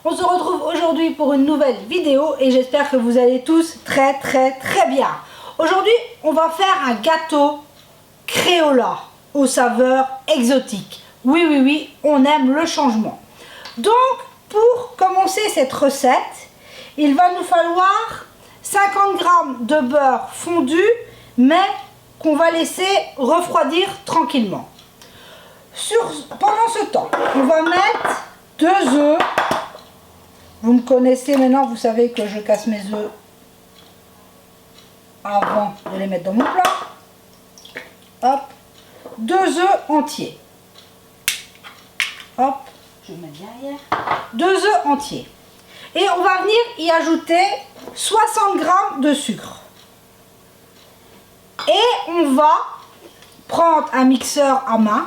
On se retrouve aujourd'hui pour une nouvelle vidéo et j'espère que vous allez tous très bien. Aujourd'hui, on va faire un gâteau Crayola aux saveurs exotiques. Oui, on aime le changement. Donc, pour commencer cette recette, il va nous falloir 50 g de beurre fondu, mais qu'on va laisser refroidir tranquillement. Pendant ce temps, on va mettre 2 œufs. Vous me connaissez maintenant, vous savez que je casse mes œufs avant de les mettre dans mon plat. Hop, 2 œufs entiers. Hop, je mets derrière. 2 œufs entiers. Et on va venir y ajouter 60 g de sucre. Et on va prendre un mixeur à main.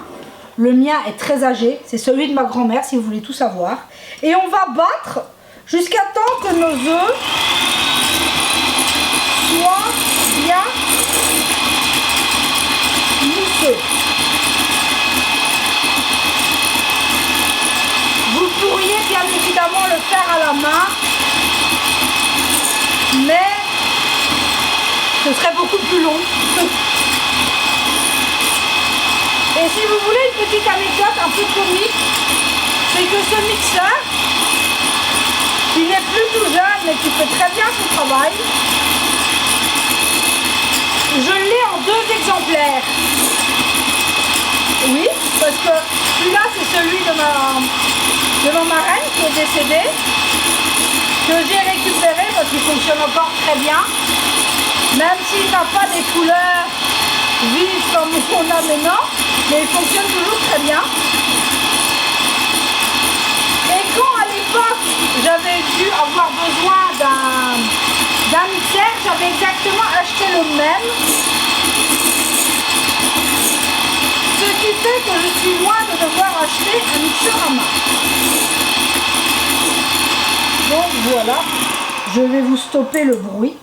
Le mien est très âgé, c'est celui de ma grand-mère si vous voulez tout savoir. Et on va battre jusqu'à temps que nos œufs soient bien mousseux. Vous pourriez bien évidemment le faire à la main, mais ce serait beaucoup plus long. Et si vous voulez une petite anecdote un peu comique, c'est que ce mixeur, qui n'est plus tout jeune mais qui fait très bien son travail, je l'ai en 2 exemplaires. Oui, parce que celui-là c'est celui de ma marraine qui est décédée, que j'ai récupéré parce qu'il fonctionne encore très bien, même s'il n'a pas des couleurs vives comme on a maintenant, mais il fonctionne toujours très bien. Et quand à l'époque j'avais dû avoir besoin d'un mixeur, j'avais exactement acheté le même. Ce qui fait que je suis loin de devoir acheter un mixeur à main. Donc voilà, je vais vous stopper le bruit.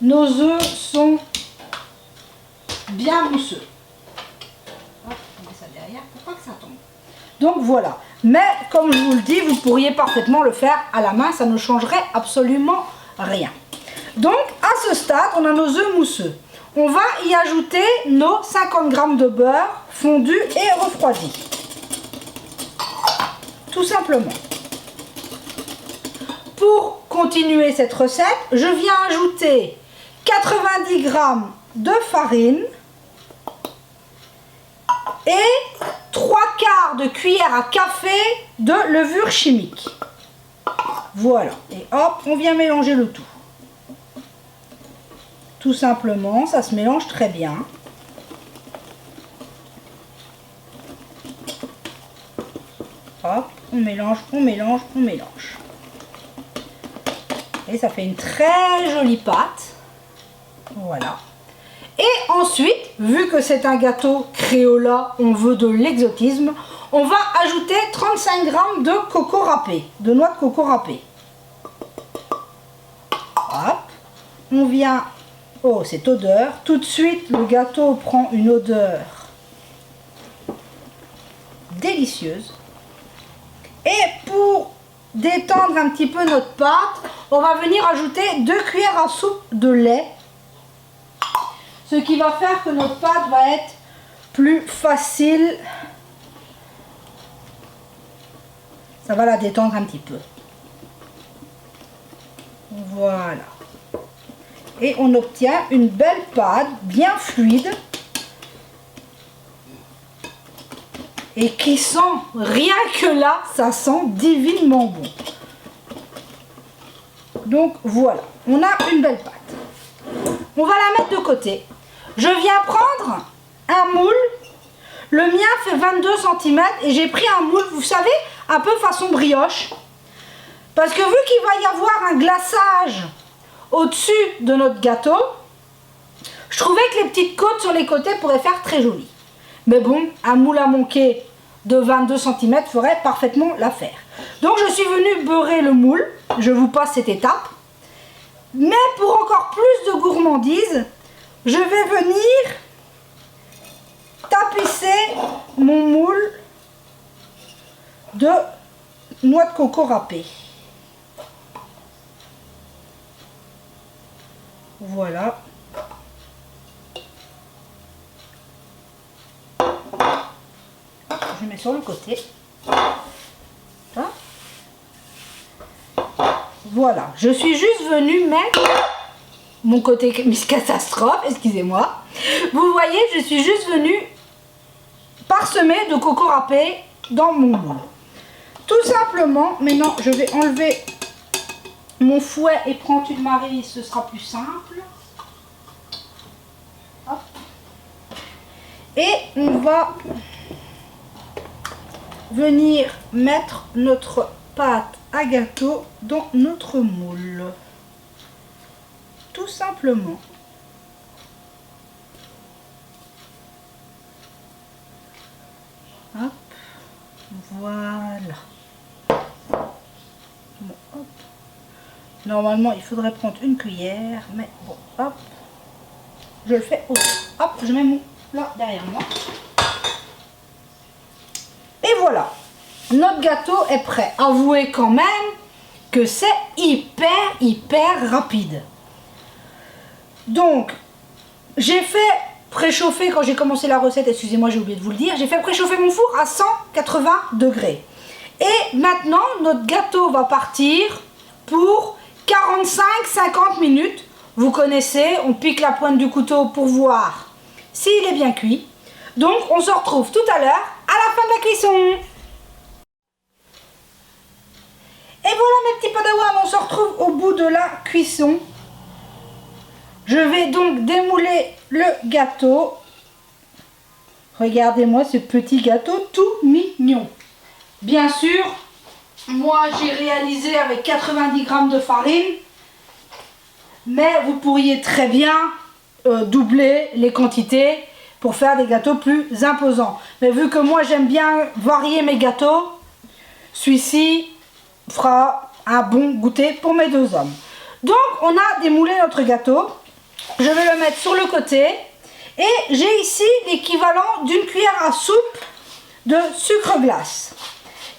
Nos œufs sont bien mousseux. Hop, on met ça derrière pour pas que ça tombe. Donc voilà. Mais comme je vous le dis, vous pourriez parfaitement le faire à la main, ça ne changerait absolument rien. Donc à ce stade, on a nos œufs mousseux. On va y ajouter nos 50 g de beurre fondu et refroidi. Tout simplement. Pour continuer cette recette, je viens ajouter 90 g de farine et 3/4 de cuillère à café de levure chimique. Voilà, et hop, on vient mélanger le tout. Tout simplement, ça se mélange très bien. Hop, on mélange. Et ça fait une très jolie pâte. Voilà. Et ensuite, vu que c'est un gâteau Crayola, on veut de l'exotisme, on va ajouter 35 g de coco râpé, de noix de coco râpée. Hop, on vient... Oh, cette odeur. Tout de suite, le gâteau prend une odeur délicieuse. Et pour détendre un petit peu notre pâte, on va venir ajouter 2 cuillères à soupe de lait. Ce qui va faire que notre pâte va être plus facile. Ça va la détendre un petit peu. Voilà. Et on obtient une belle pâte bien fluide. Et qui sent, rien que là, ça sent divinement bon. Donc voilà, on a une belle pâte. On va la mettre de côté. Je viens prendre un moule. Le mien fait 22 cm et j'ai pris un moule, vous savez, un peu façon brioche. Parce que vu qu'il va y avoir un glaçage au-dessus de notre gâteau, je trouvais que les petites côtes sur les côtés pourraient faire très joli. Mais bon, un moule à monquer de 22 cm ferait parfaitement l'affaire. Donc je suis venue beurrer le moule. Je vous passe cette étape. Mais pour encore plus de gourmandise, je vais venir tapisser mon moule de noix de coco râpée. Voilà. Je mets sur le côté. Là. Voilà. Je suis juste venue mettre mon côté Miss Catastrophe, excusez-moi. Vous voyez, je suis juste venue parsemer de coco râpé dans mon moule. Tout simplement, maintenant je vais enlever mon fouet et prendre une Marie, ce sera plus simple. Hop. Et on va venir mettre notre pâte à gâteau dans notre moule. Tout simplement. Hop. Voilà. Bon, hop. Normalement, il faudrait prendre une cuillère, mais bon, hop. Je le fais aussi. Hop, je mets mon là derrière moi. Et voilà. Notre gâteau est prêt. Avouez quand même que c'est hyper rapide. Donc, j'ai fait préchauffer, quand j'ai commencé la recette, excusez-moi, j'ai oublié de vous le dire, j'ai fait préchauffer mon four à 180 degrés. Et maintenant, notre gâteau va partir pour 45-50 minutes. Vous connaissez, on pique la pointe du couteau pour voir s'il est bien cuit. Donc, on se retrouve tout à l'heure à la fin de la cuisson. Et voilà mes petits padawans, on se retrouve au bout de la cuisson. Je vais donc démouler le gâteau. Regardez-moi ce petit gâteau tout mignon. Bien sûr, moi j'ai réalisé avec 90 grammes de farine. Mais vous pourriez très bien doubler les quantités pour faire des gâteaux plus imposants. Mais vu que moi j'aime bien varier mes gâteaux, celui-ci fera un bon goûter pour mes deux hommes. Donc on a démoulé notre gâteau. Je vais le mettre sur le côté. Et j'ai ici l'équivalent d'une cuillère à soupe de sucre glace.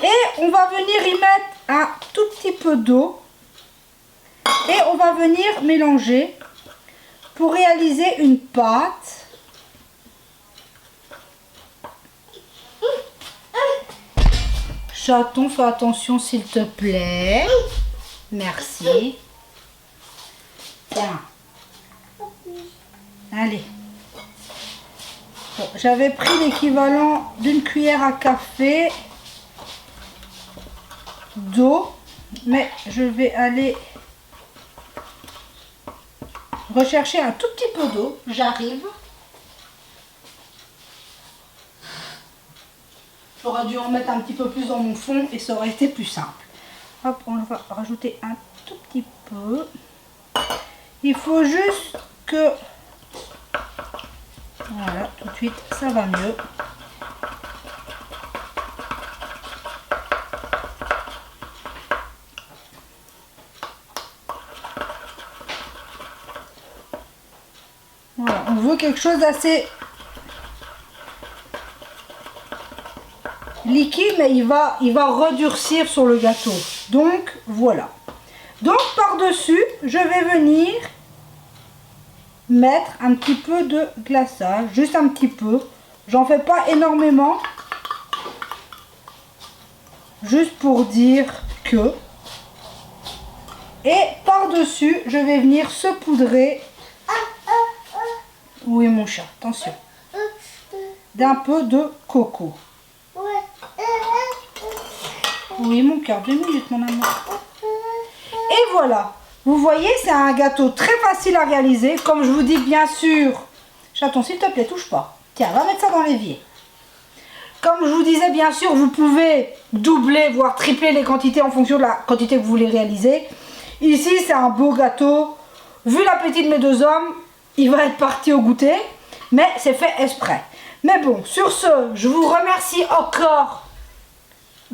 Et on va venir y mettre un tout petit peu d'eau. Et on va venir mélanger pour réaliser une pâte. Chaton, fais attention s'il te plaît. Merci. Tiens. Allez. Bon, j'avais pris l'équivalent d'une cuillère à café d'eau. Mais je vais aller rechercher un tout petit peu d'eau. J'arrive. J'aurais dû en mettre un petit peu plus dans mon fond et ça aurait été plus simple. Hop, on va rajouter un tout petit peu. Il faut juste que... Voilà, tout de suite, ça va mieux. Voilà, on veut quelque chose d'assez liquide, mais il va redurcir sur le gâteau. Donc, voilà. Donc, par-dessus, je vais venir mettre un petit peu de glaçage, juste un petit peu. J'en fais pas énormément. Juste pour dire que. Et par-dessus, je vais venir saupoudrer. Oui, mon chat, attention. D'un peu de coco. Oui, mon cœur, 2 minutes, mon amour. Et voilà. Vous voyez, c'est un gâteau très facile à réaliser. Comme je vous dis, bien sûr. Chaton, s'il te plaît, touche pas. Tiens, va mettre ça dans l'évier. Comme je vous disais, bien sûr, vous pouvez doubler, voire tripler les quantités en fonction de la quantité que vous voulez réaliser. Ici, c'est un beau gâteau. Vu l'appétit de mes deux hommes, il va être parti au goûter. Mais c'est fait exprès. Mais bon, sur ce, je vous remercie encore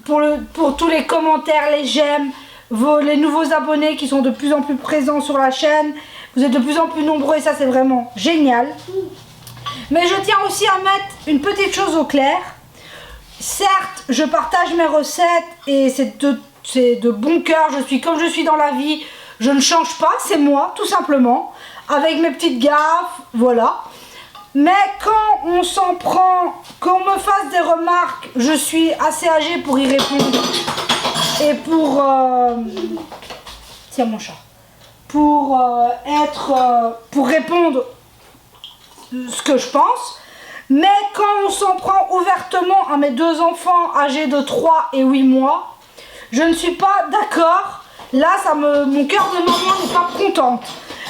pour tous les commentaires, les j'aime, les nouveaux abonnés qui sont de plus en plus présents sur la chaîne. Vous êtes de plus en plus nombreux et ça, c'est vraiment génial. Mais je tiens aussi à mettre une petite chose au clair. certes, je partage mes recettes et c'est de bon cœur, je suis comme je suis dans la vie, je ne change pas, c'est moi, tout simplement, avec mes petites gaffes, voilà. Mais quand on s'en prend, qu'on me fasse des remarques, je suis assez âgée pour y répondre et pour... tiens mon chat. Pour répondre ce que je pense. Mais quand on s'en prend ouvertement à mes 2 enfants âgés de 3 et 8 mois, je ne suis pas d'accord. Là, mon cœur de maman n'est pas contente.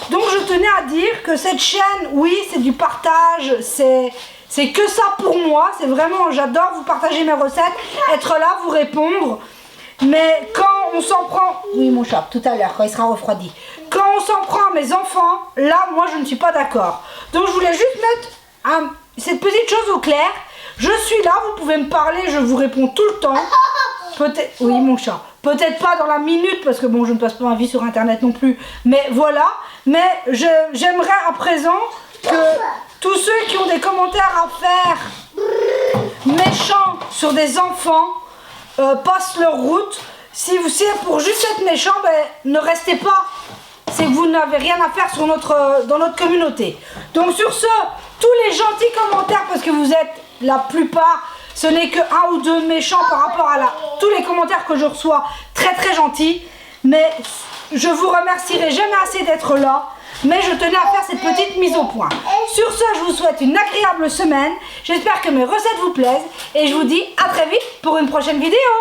Donc je tenais à dire que cette chaîne, oui, c'est du partage, c'est que ça pour moi. C'est vraiment, j'adore vous partager mes recettes, être là, vous répondre. Mais quand on s'en prend... Oui, mon chat, tout à l'heure, quand il sera refroidi. Quand on s'en prend à mes enfants, là, moi, je ne suis pas d'accord. Donc, je voulais juste mettre cette petite chose au clair. Je suis là, vous pouvez me parler, je vous réponds tout le temps. Peut-être... Oui, mon chat. Peut-être pas dans la minute, parce que bon, je ne passe pas ma vie sur Internet non plus. Mais voilà. Mais j'aimerais à présent que tous ceux qui ont des commentaires à faire méchants sur des enfants... passent leur route. Si c'est pour juste être méchant, ben, ne restez pas. C'est que vous n'avez rien à faire dans notre communauté. Donc sur ce, tous les gentils commentaires, parce que vous êtes la plupart, ce n'est que 1 ou 2 méchants par rapport à tous les commentaires que je reçois, très très gentils. Mais je vous remercierai jamais assez d'être là. Mais je tenais à faire cette petite mise au point. Sur ce, je vous souhaite une agréable semaine. J'espère que mes recettes vous plaisent. Et je vous dis à très vite pour une prochaine vidéo.